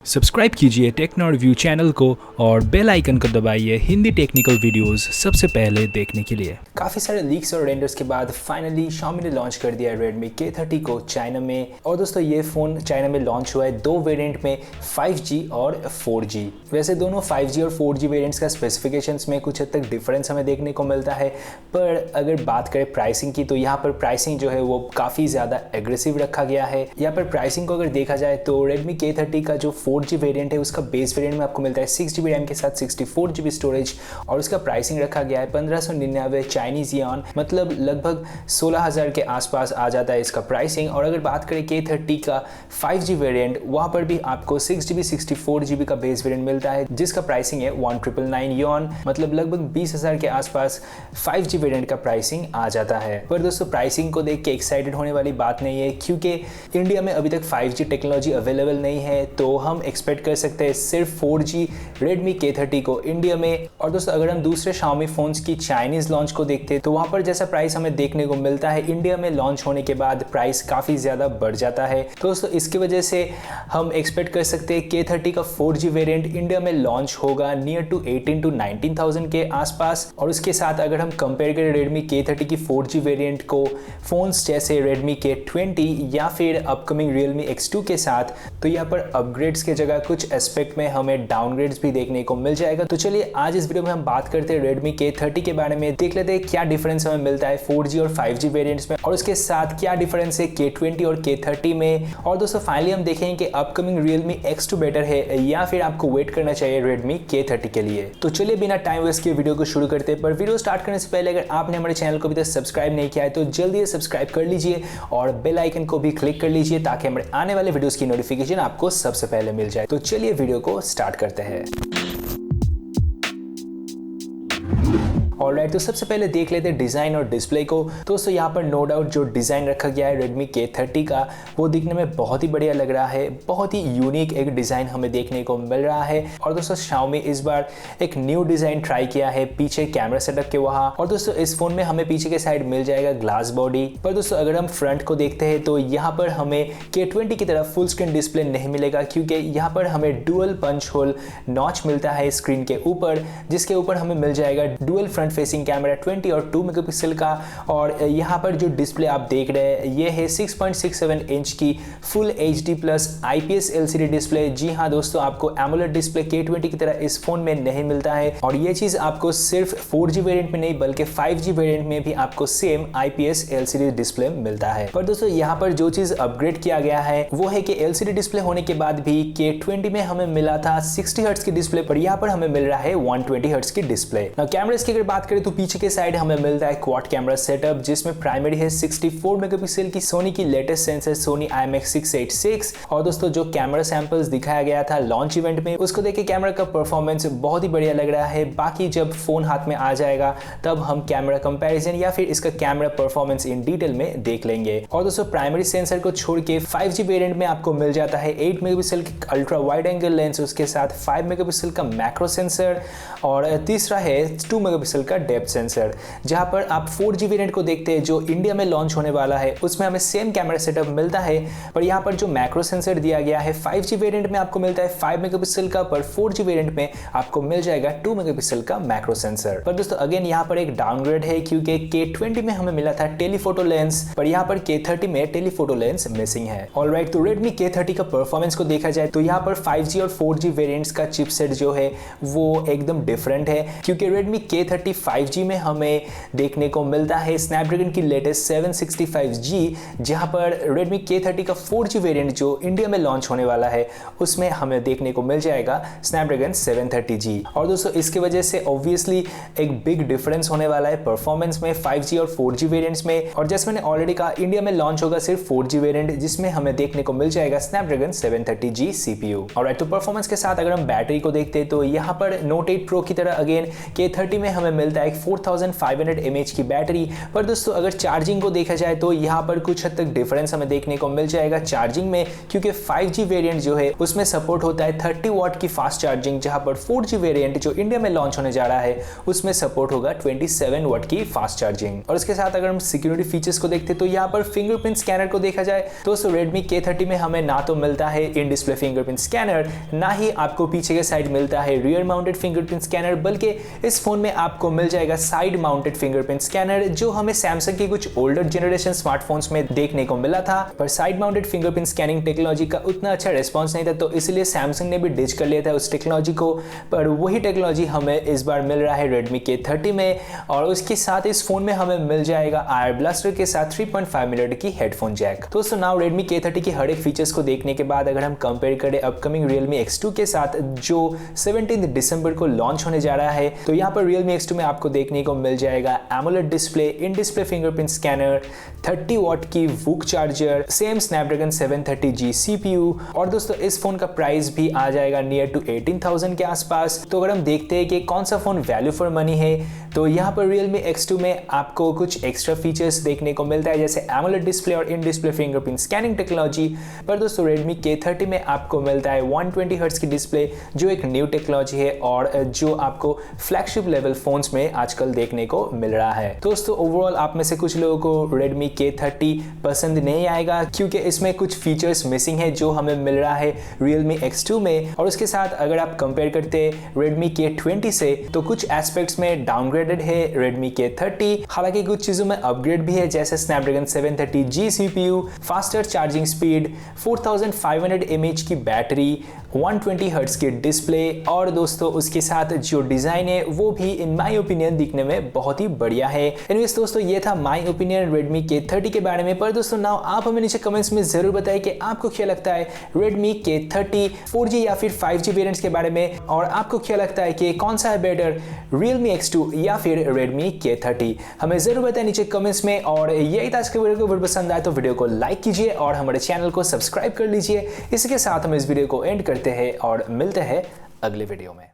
Subscribe कीजिए techno review channel को और बेल आइकन को दबाइए हिंदी टेक्निकल वीडियोस सबसे पहले देखने के लिए। काफ़ी सारे लीक्स और रेंडर्स के बाद फाइनली Xiaomi ने लॉन्च कर दिया है Redmi K30 को चाइना में। और दोस्तों ये फ़ोन चाइना में लॉन्च हुआ है दो वेरिएंट में 5G और 4G। वैसे दोनों 5G और 4G वेरिएंट्स का स्पेसिफिकेशंस में कुछ हद तक डिफरेंस हमें देखने को मिलता है, पर अगर बात करें प्राइसिंग की तो यहाँ पर प्राइसिंग जो है वो काफ़ी ज़्यादा एग्रेसिव रखा गया है। यहाँ पर प्राइसिंग को अगर देखा जाए तो Redmi K30 का जो 4G वेरिएंट है उसका बेस वेरिएंट में आपको मिलता है 6GB रैम के साथ 64GB स्टोरेज और उसका प्राइसिंग रखा गया है 1599 चाइनीज यान, मतलब लगभग 16,000 के आसपास आ जाता है इसका प्राइसिंग। और अगर बात करें K30 का 5G वेरिएंट, वहाँ पर भी आपको 6GB 64GB का बेस वेरिएंट मिलता है जिसका प्राइसिंग है 1999 यान, मतलब लगभग 20,000 के आसपास 5G वेरिएंट का प्राइसिंग आ जाता है। पर दोस्तों प्राइसिंग को देख के एक्साइटेड होने वाली बात नहीं है, क्योंकि इंडिया में अभी तक 5G टेक्नोलॉजी अवेलेबल नहीं है, तो हम एक्सपेक्ट कर सकते हैं सिर्फ 4G Redmi K30 को इंडिया में। और दोस्तों अगर हम दूसरे Xiaomi फोन्स की चाइनीज लॉन्च को देखते हैं तो वहां पर जैसा प्राइस हमें देखने को मिलता है, इंडिया में लॉन्च होने के बाद प्राइस काफी ज्यादा बढ़ जाता है। तो दोस्तों इसकी वजह से हम एक्सपेक्ट कर सकते हैं K30 का 4G वेरिएंट इंडिया में लॉन्च होगा नियर टू 18 to 19,000 के आसपास। और उसके साथ अगर हम कंपेयर करें Redmi K30 की 4G वेरिएंट को फोन्स जैसे Redmi K20 या फिर अपकमिंग Realme X2 के साथ, तो यहाँ पर अपग्रेड्स के जगह कुछ एस्पेक्ट में हमें डाउनग्रेड्स भी देखने को मिल जाएगा। तो चलिए आज इस वीडियो में हम बात करते हैं Redmi K30 के बारे में, देख लेते हैं क्या डिफरेंस हमें मिलता है 4G और 5G वेरिएंट्स में और उसके साथ क्या डिफरेंस है K20 और K30 में। और दोस्तों फाइनली हम देखेंगे कि अपकमिंग Realme X2 बेटर है या फिर आपको वेट करना चाहिए Redmi K30 के लिए। तो चलिए बिना टाइम वेस्ट किए वीडियो को शुरू करते हैं। पर वीडियो स्टार्ट करने से पहले अगर आपने हमारे चैनल को अभी तक सब्सक्राइब नहीं किया है तो जल्दी से सब्सक्राइब कर लीजिए और बेल आइकन को भी क्लिक कर लीजिए ताकि हमारे आने वाले वीडियोस की नोटिफिकेशन आपको सबसे पहले मिल जाए। तो चलिए वीडियो को स्टार्ट करते हैं। ऑलराइट, तो सबसे पहले देख लेते हैं डिज़ाइन और डिस्प्ले को। दोस्तों यहाँ पर नो डाउट जो डिज़ाइन रखा गया है Redmi K30 का वो दिखने में बहुत ही बढ़िया लग रहा है, बहुत ही यूनिक एक डिज़ाइन हमें देखने को मिल रहा है। और दोस्तों Xiaomi इस बार एक न्यू डिज़ाइन ट्राई किया है पीछे कैमरा सेटअप के वहाँ। और दोस्तों इस फोन में हमें पीछे के साइड मिल जाएगा ग्लास बॉडी। पर दोस्तों अगर हम फ्रंट को देखते हैं तो यहाँ पर हमें K20 की तरह फुल स्क्रीन डिस्प्ले नहीं मिलेगा, क्योंकि यहाँ पर हमें डुअल पंच होल नॉच मिलता है स्क्रीन के ऊपर, जिसके ऊपर हमें मिल जाएगा डुअल फ्रंट फेसिंग कैमरा 20 और 2 मेगापिक्सल का। और यहाँ पर जो डिस्प्ले आप देख रहे हैं ये है 6.67 इंच की full HD plus IPS LCD display. जी हाँ दोस्तों, आपको AMOLED डिस्प्ले K20 की तरह इस फोन में नहीं मिलता है। और ये चीज आपको सिर्फ 4G वेरिएंट में नहीं बल्कि 5G वेरिएंट में भी आपको सेम IPS LCD डिस्प्ले मिलता है। पर दोस्तों यहाँ पर जो चीज अपग्रेड किया गया है वो है कि LCD डिस्प्ले होने के बाद भी K20 में हमें मिला था 60 हर्ट्ज की डिस्प्ले, पर यहाँ पर हमें मिल रहा है 120 हर्ट्ज की डिस्प्ले। कैमरास की अगर बात करें तो पीछे के साइड हमें मिलता है क्वाड कैमरा सेटअप, जिसमें प्राइमरी है 64 मेगापिक्सल की सोनी की लेटेस्ट सेंसर सोनी IMX686। और दोस्तों जो कैमरा सैंपल्स दिखाया गया था लॉन्च इवेंट में उसको देख के कैमरा का परफॉर्मेंस बहुत ही बढ़िया लग रहा है। बाकी जब फोन हाथ में आ जाएगा तब हम कैमरा कंपैरिजन या फिर इसका कैमरा परफॉर्मेंस इन डिटेल में देख लेंगे। और दोस्तों प्राइमरी सेंसर को छोड़ के 5G वेरिएंट में आपको मिल जाता है 8 मेगापिक्सल की अल्ट्रा वाइड एंगल लेंस, उसके साथ 5 मेगापिक्सल का मैक्रो सेंसर और तीसरा है 2 मेगापिक्सल का डेप्थ सेंसर। जहां पर आप 4G वेरिएंट को देखते हैं जो इंडिया में लॉन्च होने वाला है उसमें हमें सेम कैमरा सेटअप मिलता है, पर यहां पर जो मैक्रो सेंसर दिया गया है 5G वेरिएंट में आपको मिलता है 5 मेगापिक्सल का, पर 4G वेरिएंट में आपको मिल जाएगा 2 मेगापिक्सल का मैक्रो सेंसर। पर दोस्तों अगेन यहां पर एक डाउनग्रेड है, क्योंकि K20 में हमें मिला था टेलीफोटो लेंस, पर यहां पर K30 में टेलीफोटो लेंस मिसिंग है। ऑलराइट, तो Redmi K30 का परफॉर्मेंस को देखा जाए तो यहां पर 5G और 4G वेरिएंट्स का चिपसेट जो है वो एकदम डिफरेंट है, क्योंकि Redmi K30 5G में हमें देखने को मिलता है स्नैपड्रैगन की लेटेस्ट 765G, जहां पर Redmi K30 का 4G वेरिएंट जो इंडिया में लॉन्च होने वाला है उसमें हमें देखने को मिल जाएगा स्नैपड्रैगन 730G। और दोस्तों इसकी वजह से ऑब्वियसली एक बिग डिफरेंस होने वाला है परफॉर्मेंस में 5G और 4G वेरिएंट्स में। और जैसे मैंने ऑलरेडी कहा इंडिया में लॉन्च होगा सिर्फ 4G वेरिएंट, जिसमें हमें देखने को मिल जाएगा स्नैपड्रैगन 730G CPU। ऑलराइट, तो परफॉर्मेंस के साथ अगर हम बैटरी को देखते हैं तो यहाँ पर Note 8 Pro की तरह अगेन K30 में हमें मिलता है एक 4500 mAh की बैटरी। पर दोस्तों अगर चार्जिंग को देखा जाए तो यहाँ पर कुछ हद तक डिफरेंस हमें देखने को मिल जाएगा चार्जिंग में, क्योंकि 5G वेरिएंट जो है उसमें सपोर्ट होता है 30 वाट की फास्ट चार्जिंग, जहां पर 4G वेरिएंट जो इंडिया में लॉन्च होने जा रहा है उसमें सपोर्ट होगा 27 वाट की फास्ट चार्जिंग। और इसके साथ अगर हम सिक्योरिटी फीचर्स को देखते तो यहाँ पर फिंगरप्रिंट स्कैनर को देखा जाए तो Redmi K30 में हमें ना तो मिलता है इन डिस्प्ले फिंगरप्रिंट स्कैनर, ना ही आपको पीछे के साइड मिलता है रियर माउंटेड फिंगरप्रिंट स्कैनर, बल्कि इस फोन में आपको मिल जाएगा साइड माउंटेड फिंगरप्रिंट स्कैनर, जो हमें सैमसंग के कुछ ओल्डर जनरेशन स्मार्टफोन्स में देखने को मिला था। पर side mounted fingerprint scanning technology का उतना अच्छा रिस्पॉन्स नहीं था, तो इसलिए सैमसंग ने भी डिच कर लिया था उस टेक्नोलॉजी को। पर वही टेक्नोलॉजी हमें इस बार मिल रहा है Redmi K30 में, और उसके साथ इस फोन में हमें मिल जाएगा आयर ब्लास्टर के साथ 3.5 मिनट की हेडफोन जैक। दोस्तों नाउ Redmi K30 की हर एक फीचर्स को देखने के बाद अगर हम कंपेयर करें अपकमिंग Realme X2 के साथ जो 17 दिसंबर को लॉन्च होने जा रहा है, तो यहाँ पर Realme X2 में आपको देखने को मिल जाएगा AMOLED display, in display fingerprint scanner, 30 वाट की VOOC charger, same Snapdragon 730G CPU, और दोस्तों इस फोन का प्राइस भी आ जाएगा नियर टू 18,000 के आसपास। तो अगर हम देखते हैं कि कौन सा फोन वैल्यू फॉर मनी है, तो यहाँ पर Realme X2 में आपको कुछ एक्स्ट्रा फीचर्स देखने को मिलता है जैसे AMOLED डिस्प्ले और in display fingerprint scanning technology. पर दोस्तों Redmi K30 में आपको मिलता है 120 हर्ट्ज की डिस्प्ले, जो एक न्यू टेक्नोलॉजी है और जो आपको फ्लैगशिप लेवल फोन्स में आजकल देखने को मिल रहा है। दोस्तों ओवरऑल आप में से कुछ लोगों को Redmi K30 पसंद नहीं आएगा, क्योंकि इसमें कुछ फीचर्स मिसिंग है जो हमें मिल रहा है Realme X2 में। और उसके साथ अगर आप कंपेयर करते हैं Redmi K20 से, तो कुछ एस्पेक्ट्स में डाउनग्रेडेड है Redmi K30, हालांकि कुछ चीजों में अपग्रेड भी है जैसे Snapdragon 730G CPU, faster charging speed, 4500 mAh की बैटरी, 120 हर्ट्ज की डिस्प्ले, और दोस्तों उसके साथ जो डिजाइन है वो भी इन माय ओपिनियन दिखने में बहुत ही बढ़िया है। एनीवेज दोस्तों ये था माय ओपिनियन Redmi K30 के बारे में। पर दोस्तों नाउ आप हमें नीचे कमेंट्स में जरूर बताएं कि आपको क्या लगता है Redmi K30 4G या फिर 5G वेरिएंट्स के बारे में, और आपको क्या लगता है कि कौन सा है बेटर Realme X2 या फिर Redmi K30, हमें जरूर बताएं नीचे कमेंट्स में। और यही था आज के वीडियो को, वीडियो पसंद आए तो वीडियो को लाइक कीजिए और हमारे चैनल को सब्सक्राइब कर लीजिए। इसके साथ हम इस वीडियो को एंड करते हैं और मिलते हैं अगले वीडियो में।